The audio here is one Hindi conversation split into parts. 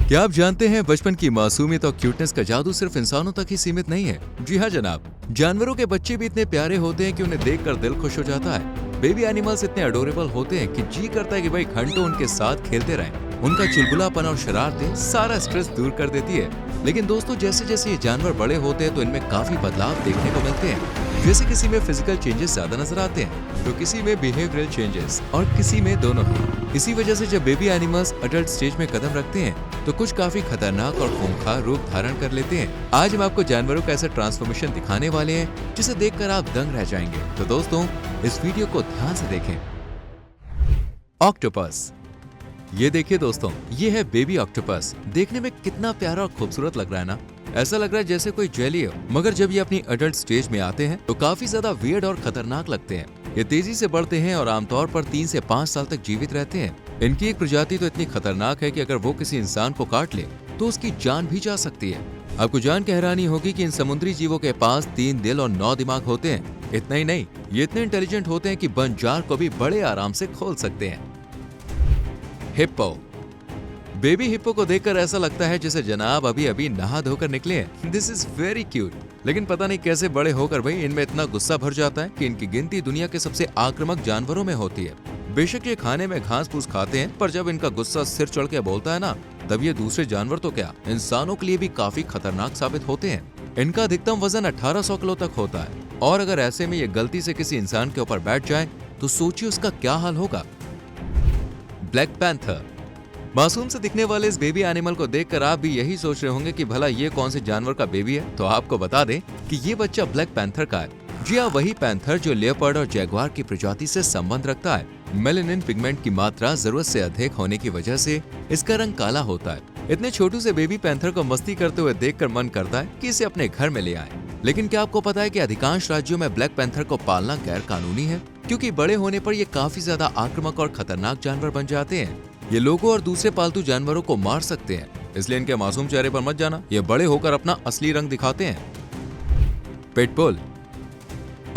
क्या आप जानते हैं बचपन की मासूमियत और क्यूटनेस का जादू सिर्फ इंसानों तक ही सीमित नहीं है। जी हाँ जनाब, जानवरों के बच्चे भी इतने प्यारे होते हैं कि उन्हें देखकर दिल खुश हो जाता है। बेबी एनिमल्स इतने अडोरेबल होते हैं कि जी करता है कि भाई घंटों उनके साथ खेलते रहें। उनका चुलबुलापन और शरारतें सारा स्ट्रेस दूर कर देती है। लेकिन दोस्तों, जैसे जैसे ये जानवर बड़े होते हैं तो इनमें काफी बदलाव देखने को मिलते हैं। जैसे किसी में फिजिकल चेंजेस ज्यादा नजर आते हैं तो किसी में बिहेवियरल चेंजेस और किसी में दोनों ही। इसी वजह से जब बेबी एनिमल्स अडल्ट स्टेज में कदम रखते हैं तो कुछ काफी खतरनाक और खूंखार रूप धारण कर लेते हैं। आज हम आपको जानवरों का ऐसा ट्रांसफॉर्मेशन दिखाने वाले हैं जिसे देखकर आप दंग रह जाएंगे। तो दोस्तों, इस वीडियो को ध्यान से देखें। ऑक्टोपस। ये देखिए दोस्तों, ये है बेबी ऑक्टोपस। देखने में कितना प्यारा और खूबसूरत लग रहा है ना। ऐसा लग रहा है जैसे कोई जेली हो, मगर जब ये अपनी अडल्ट स्टेज में आते हैं तो काफी ज्यादा वियर्ड और खतरनाक लगते हैं। ये तेजी से बढ़ते हैं और आमतौर पर 3 से 5 साल तक जीवित रहते हैं। इनकी एक प्रजाति तो इतनी खतरनाक है कि अगर वो किसी इंसान को काट ले तो उसकी जान भी जा सकती है। आपको जान के हैरानी होगी कि इन समुद्री जीवों के पास 3 दिल और 9 दिमाग होते हैं। इतना ही नहीं, ये इतने इंटेलिजेंट होते हैं कि बंद जार को भी बड़े आराम से खोल सकते हैं। हिप्पो। बेबी हिप्पो को देखकर ऐसा लगता है जैसे जनाब अभी अभी नहा धोकर निकले हैं। This is very cute. लेकिन पता नहीं कैसे बड़े होकर भाई इनमें इतना गुस्सा भर जाता है कि इनकी गिनती दुनिया के सबसे आक्रामक जानवरों में होती है। बेशक ये खाने में घास फूस खाते हैं, पर जब इनका गुस्सा सिर चढ़ के बोलता है ना, तब ये दूसरे जानवर तो क्या, इंसानों के लिए भी काफी खतरनाक साबित होते हैं। इनका अधिकतम वजन 1800 किलो तक होता है और अगर ऐसे में ये गलती से किसी इंसान के ऊपर बैठ जाए तो सोचिए उसका क्या हाल होगा। Black panther. मासूम से दिखने वाले इस बेबी एनिमल को देखकर आप भी यही सोच रहे होंगे कि भला ये कौन से जानवर का बेबी है। तो आपको बता दें कि ये बच्चा ब्लैक पैंथर का है। जी हाँ, वही पैंथर जो लेपर्ड और जैगुआर की प्रजाति से संबंध रखता है। मेलानिन पिगमेंट की मात्रा जरूरत से अधिक होने की वजह से इसका रंग काला होता है। इतने छोटू से बेबी पैंथर को मस्ती करते हुए देखकर मन करता है कि इसे अपने घर में ले आए। लेकिन क्या आपको पता है कि अधिकांश राज्यों में ब्लैक पैंथर को पालना गैर कानूनी है, क्योंकि बड़े होने पर ये काफी ज्यादा आक्रामक और खतरनाक जानवर बन जाते हैं। ये लोगों और दूसरे पालतू जानवरों को मार सकते हैं, इसलिए इनके मासूम चेहरे पर मत जाना। ये बड़े होकर अपना असली रंग दिखाते हैं। पिटबुल।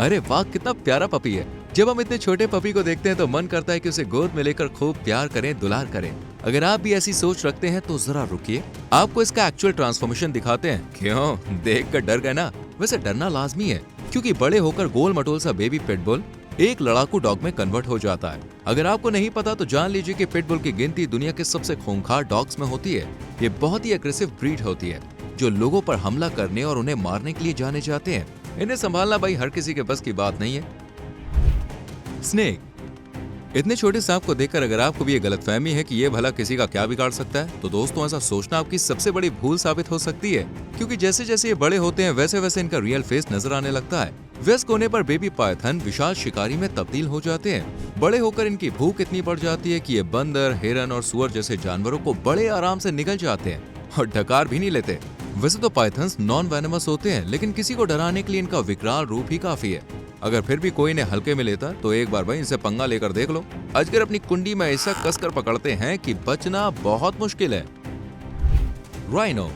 अरे वाह, कितना प्यारा पपी है। जब हम इतने छोटे पपी को देखते हैं तो मन करता है कि उसे गोद में लेकर खूब प्यार करें, दुलार करें। अगर आप भी ऐसी सोच रखते हैं तो जरा रुकिए, आपको इसका एक्चुअल ट्रांसफॉर्मेशन दिखाते हैं। क्यों, देख कर डर गए ना? वैसे डरना लाजमी है, क्योंकि बड़े होकर गोल मटोल सा बेबी पिटबुल एक लड़ाकू डॉग में कन्वर्ट हो जाता है। अगर आपको नहीं पता तो जान लीजिए कि पिटबुल की गिनती दुनिया के सबसे खूंखार डॉग्स में होती है। ये बहुत ही एग्रेसिव ब्रीड होती है जो लोगों पर हमला करने और उन्हें मारने के लिए जाने जाते हैं। इन्हें संभालना भाई हर किसी के बस की बात नहीं है। स्नेक। इतने छोटे सांप को देखकर अगर आपको भी ये गलतफहमी है कि ये भला किसी का क्या बिगाड़ सकता है, तो दोस्तों ऐसा सोचना आपकी सबसे बड़ी भूल साबित हो सकती है, क्योंकि जैसे जैसे ये बड़े होते हैं वैसे वैसे इनका रियल फेस नजर आने लगता है। वयस्क होने पर बेबी पायथन विशाल शिकारी में तब्दील हो जाते हैं। बड़े होकर इनकी भूख इतनी बढ़ जाती है कि ये बंदर, हिरन और सुअर जैसे जानवरों को बड़े आराम से निगल जाते हैं और डकार भी नहीं लेते। वैसे तो पाइथन्स नॉन वेनमस होते हैं, लेकिन किसी को डराने के लिए इनका विकराल रूप ही काफी है। अगर फिर भी कोई इन्हें हल्के में लेता तो एक बार भाई इनसे पंगा लेकर देख लो। अजगर अपनी कुंडी में ऐसा कसकर पकड़ते हैं कि बचना बहुत मुश्किल है। राइनो।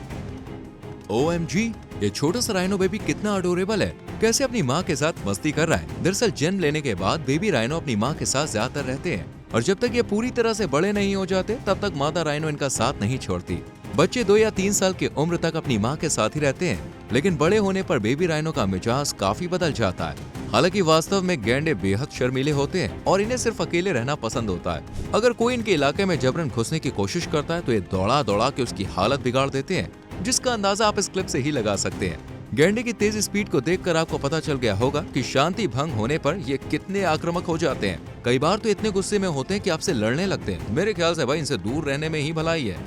OMG, ये छोटा सा राइनो बेबी कितना अडोरेबल है। कैसे अपनी माँ के साथ मस्ती कर रहा है। दरअसल जन्म लेने के बाद बेबी राइनो अपनी माँ के साथ ज्यादातर रहते हैं और जब तक ये पूरी तरह से बड़े नहीं हो जाते तब तक माता राइनो इनका साथ नहीं छोड़ती। बच्चे 2 या 3 साल की उम्र तक अपनी माँ के साथ ही रहते हैं, लेकिन बड़े होने पर बेबी राइनो का मिजाज काफी बदल जाता है। हालांकि वास्तव में गैंडे बेहद शर्मीले होते हैं और इन्हें सिर्फ अकेले रहना पसंद होता है। अगर कोई इनके इलाके में जबरन घुसने की कोशिश करता है तो ये दौड़ा दौड़ा के उसकी हालत बिगाड़ देते हैं, जिसका अंदाजा आप इस क्लिप से ही लगा सकते हैं। गैंडे की तेज स्पीड को देखकर आपको पता चल गया होगा कि शांति भंग होने पर ये कितने आक्रामक हो जाते हैं। कई बार तो इतने गुस्से में होते हैं कि आपसे लड़ने लगते हैं। मेरे ख्याल से भाई इनसे दूर रहने में ही भलाई है।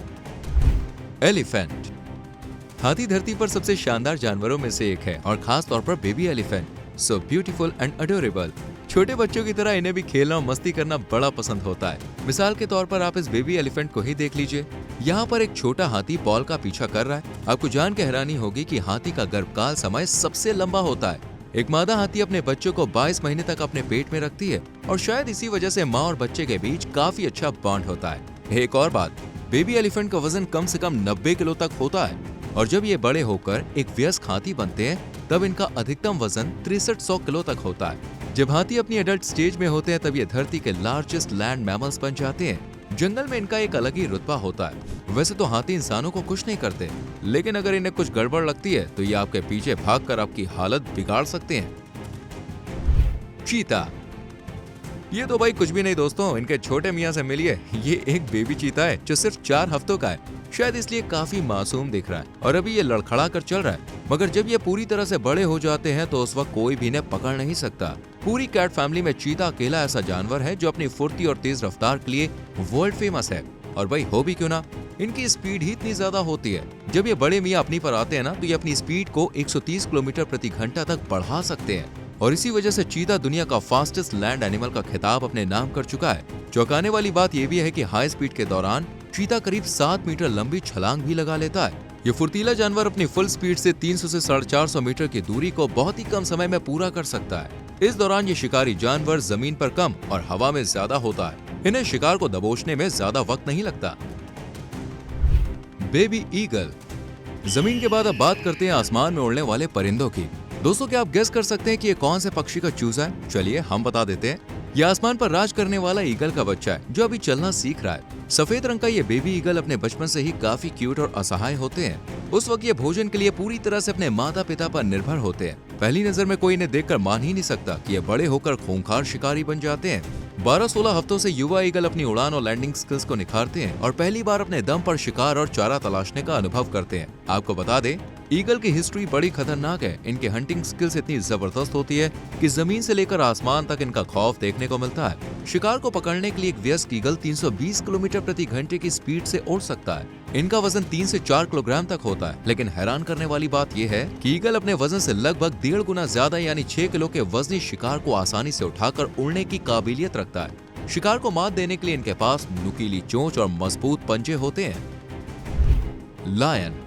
एलिफेंट। हाथी धरती पर सबसे शानदार जानवरों में से एक है और खास तौर पर baby elephant so beautiful and adorable. छोटे बच्चों की तरह इन्हें भी खेलना और मस्ती करना बड़ा पसंद होता है। मिसाल के तौर पर आप इस बेबी एलिफेंट को ही देख लीजिए। यहाँ पर एक छोटा हाथी बॉल का पीछा कर रहा है। आपको जान के हैरानी होगी कि हाथी का गर्भकाल समय सबसे लंबा होता है। एक मादा हाथी अपने बच्चों को 22 महीने तक अपने पेट में रखती है और शायद इसी वजह से माँ और बच्चे के बीच काफी अच्छा बॉन्ड होता है। एक और बात, बेबी एलिफेंट का वजन कम से कम 90 किलो तक होता है और जब ये बड़े होकर एक वयस्क हाथी बनते हैं तब इनका अधिकतम वजन 6300 किलो तक होता है। जब हाथी अपनी एडल्ट स्टेज में होते हैं तब ये धरती के लार्जेस्ट लैंड मैमल्स बन जाते हैं। जंगल में इनका एक अलग ही रुतबा होता है। वैसे तो हाथी इंसानों को कुछ नहीं करते, लेकिन अगर इन्हें कुछ गड़बड़ लगती है तो ये आपके पीछे भागकर आपकी हालत बिगाड़ सकते हैं। चीता, ये तो भाई कुछ भी नहीं दोस्तों, इनके छोटे मियाँ से मिलिए। ये एक बेबी चीता है जो सिर्फ 4 हफ्तों का है, शायद इसलिए काफी मासूम दिख रहा है और अभी ये लड़खड़ा कर चल रहा है। मगर जब ये पूरी तरह से बड़े हो जाते हैं तो उस वक्त कोई भी इन्हें पकड़ नहीं सकता। पूरी कैट फैमिली में चीता अकेला ऐसा जानवर है जो अपनी फुर्ती और तेज रफ्तार के लिए वर्ल्ड फेमस है। और भाई हो भी क्यों ना, इनकी स्पीड ही इतनी ज्यादा होती है। जब ये बड़े मियाँ अपनी पर आते हैं ना तो ये अपनी स्पीड को 130 किलोमीटर प्रति घंटा तक बढ़ा सकते हैं और इसी वजह से चीता दुनिया का फास्टेस्ट लैंड एनिमल का खिताब अपने नाम कर चुका है। चौंकाने वाली बात यह भी है कि हाई स्पीड के दौरान चीता करीब 7 मीटर लंबी छलांग भी लगा लेता है। ये फुर्तीला जानवर अपनी फुल स्पीड से 300 से 450 मीटर की दूरी को बहुत ही कम समय में पूरा कर सकता है। इस दौरान ये शिकारी जानवर जमीन पर कम और हवा में ज्यादा होता है। इन्हें शिकार को दबोचने में ज्यादा वक्त नहीं लगता। Baby eagle. जमीन के बाद अब बात करते हैं आसमान में उड़ने वाले परिंदों की। दोस्तों, क्या आप गेस कर सकते हैं कि ये कौन से पक्षी का चूजा है? चलिए हम बता देते हैं। यह आसमान पर राज करने वाला ईगल का बच्चा है जो अभी चलना सीख रहा है। सफेद रंग का ये बेबी ईगल अपने बचपन से ही काफी क्यूट और असहाय होते हैं। उस वक्त ये भोजन के लिए पूरी तरह से अपने माता पिता पर निर्भर होते हैं। पहली नजर में कोई इन्हें देखकर मान ही नहीं सकता कि ये बड़े होकर खूंखार शिकारी बन जाते हैं। 12-16 हफ्तों से युवा ईगल अपनी उड़ान और लैंडिंग स्किल्स को निखारते हैं और पहली बार अपने दम पर शिकार और चारा तलाशने का अनुभव करते हैं। आपको बता दें, ईगल की हिस्ट्री बड़ी खतरनाक है। इनके हंटिंग स्किल्स इतनी जबरदस्त होती है कि जमीन से लेकर आसमान तक इनका खौफ देखने को मिलता है। शिकार को पकड़ने के लिए एक वयस्क ईगल 320 किलोमीटर प्रति घंटे की स्पीड से उड़ सकता है। इनका वजन 3 से 4 किलोग्राम तक होता है। लेकिन हैरान करने वाली बात यह है कि ईगल अपने वजन से लगभग 1.5 गुना ज्यादा यानी 6 किलो के वजनी शिकार को आसानी से उठाकर उड़ने की काबिलियत रखता है। शिकार को मात देने के लिए इनके पास नुकीली चोंच और मजबूत पंजे होते हैं। लायन।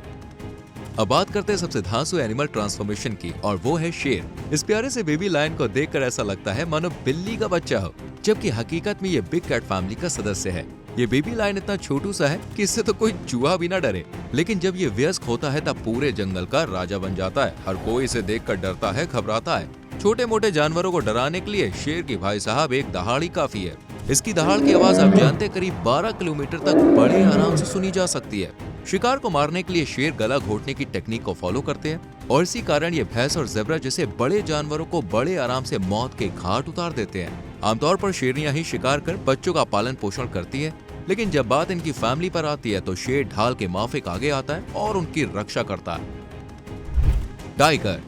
अब बात करते हैं सबसे धांसू एनिमल ट्रांसफॉर्मेशन की और वो है शेर। इस प्यारे से बेबी लायन को देखकर ऐसा लगता है मानो बिल्ली का बच्चा हो, जबकि हकीकत में ये बिग कैट फैमिली का सदस्य है। ये बेबी लायन इतना छोटू सा है कि इससे तो कोई चूहा भी ना डरे, लेकिन जब ये वयस्क होता है तब पूरे जंगल का राजा बन जाता है। हर कोई इसे देखकर डरता है, घबराता है। छोटे मोटे जानवरों को डराने के लिए शेर की भाई साहब एक दहाड़ी काफी है। इसकी दहाड़ की आवाज आप जानते करीब 12 किलोमीटर तक बड़े आराम से सुनी जा सकती है। शिकार को मारने के लिए शेर गला घोटने की टेक्निक को फॉलो करते हैं और इसी कारण ये भैंस और ज़ेब्रा जैसे बड़े जानवरों को बड़े आराम से मौत के घाट उतार देते हैं। आमतौर पर शेरनियां ही शिकार कर बच्चों का पालन पोषण करती है, लेकिन जब बात इनकी फैमिली पर आती है तो शेर ढाल के माफिक आगे आता है और उनकी रक्षा करता है। टाइगर।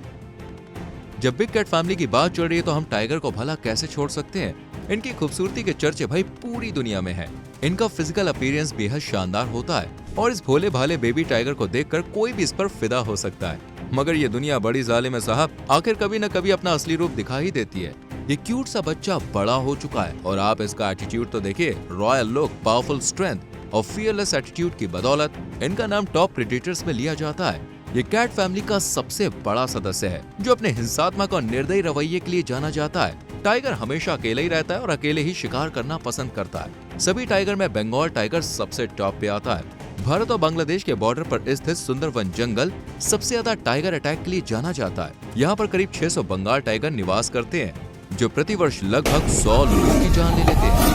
जब बिग कैट फैमिली की बात चल रही है तो हम टाइगर को भला कैसे छोड़ सकते हैं। इनकी खूबसूरती के चर्चे भाई पूरी दुनिया में है। इनका फिजिकल अपीयरेंस बेहद शानदार होता है और इस भोले भाले बेबी टाइगर को देखकर कोई भी इस पर फिदा हो सकता है। मगर ये दुनिया बड़ी जालिम है साहब, आखिर कभी न कभी अपना असली रूप दिखा ही देती है। ये क्यूट सा बच्चा बड़ा हो चुका है और आप इसका एटीट्यूड तो देखिए। रॉयल लुक, पावरफुल स्ट्रेंथ और फियरलेस एटीट्यूड की बदौलत इनका नाम टॉप प्रेडेटर्स में लिया जाता है। ये कैट फैमिली का सबसे बड़ा सदस्य है जो अपने हिंसात्मक और निर्दयी रवैये के लिए जाना जाता है। टाइगर हमेशा अकेले ही रहता है और अकेले ही शिकार करना पसंद करता है। सभी टाइगर में बंगाल टाइगर सबसे टॉप पे आता है। भारत और बांग्लादेश के बॉर्डर पर स्थित सुंदरवन जंगल सबसे ज्यादा टाइगर अटैक के लिए जाना जाता है। यहाँ पर करीब 600 बंगाल टाइगर निवास करते हैं जो प्रतिवर्ष लगभग 100 लोगों की जान ले लेते हैं।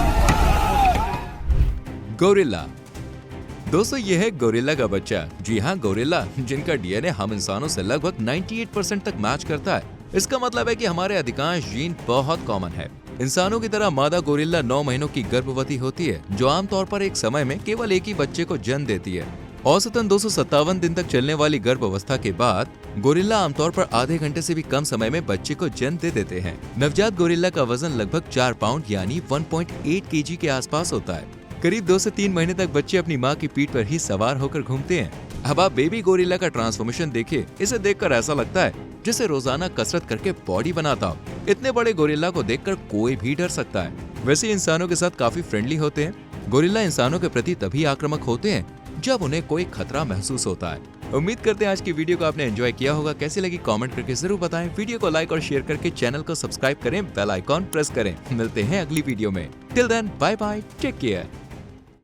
गोरिल्ला। दोस्तों, ये है गोरिल्ला का बच्चा। जी हाँ, गोरिल्ला, जिनका डीएनए हम इंसानों से लगभग 98% तक मैच करता है। इसका मतलब है कि हमारे अधिकांश जीन बहुत कॉमन है। इंसानों की तरह मादा गोरिल्ला 9 महीनों की गर्भवती होती है, जो आमतौर पर एक समय में केवल एक ही बच्चे को जन्म देती है। औसतन 257 दिन तक चलने वाली गर्भावस्था के बाद गोरिल्ला आमतौर पर आधे घंटे से भी कम समय में बच्चे को जन्म दे देते हैं। नवजात गोरिल्ला का वजन लगभग 4 पाउंड यानी 1.8 केजी के आसपास होता है। करीब 2 से 3 महीने तक बच्चे अपनी माँ की पीठ पर ही सवार होकर घूमते हैं। अब आप बेबी गोरिल्ला का ट्रांसफॉर्मेशन देखिए। इसे देखकर ऐसा लगता है जैसे रोजाना कसरत करके बॉडी बनाता हो। इतने बड़े गोरिल्ला को देखकर कोई भी डर सकता है। वैसे इंसानों के साथ काफी फ्रेंडली होते हैं। गोरिल्ला इंसानों के प्रति तभी आक्रामक होते हैं जब उन्हें कोई खतरा महसूस होता है। उम्मीद करते हैं आज की वीडियो को आपने एंजॉय किया होगा। कैसी लगी कमेंट करके जरूर बताएं। वीडियो को लाइक और शेयर करके चैनल को सब्सक्राइब करें, बेल आइकॉन प्रेस करें। मिलते हैं अगली वीडियो में। Till then, bye bye, take care.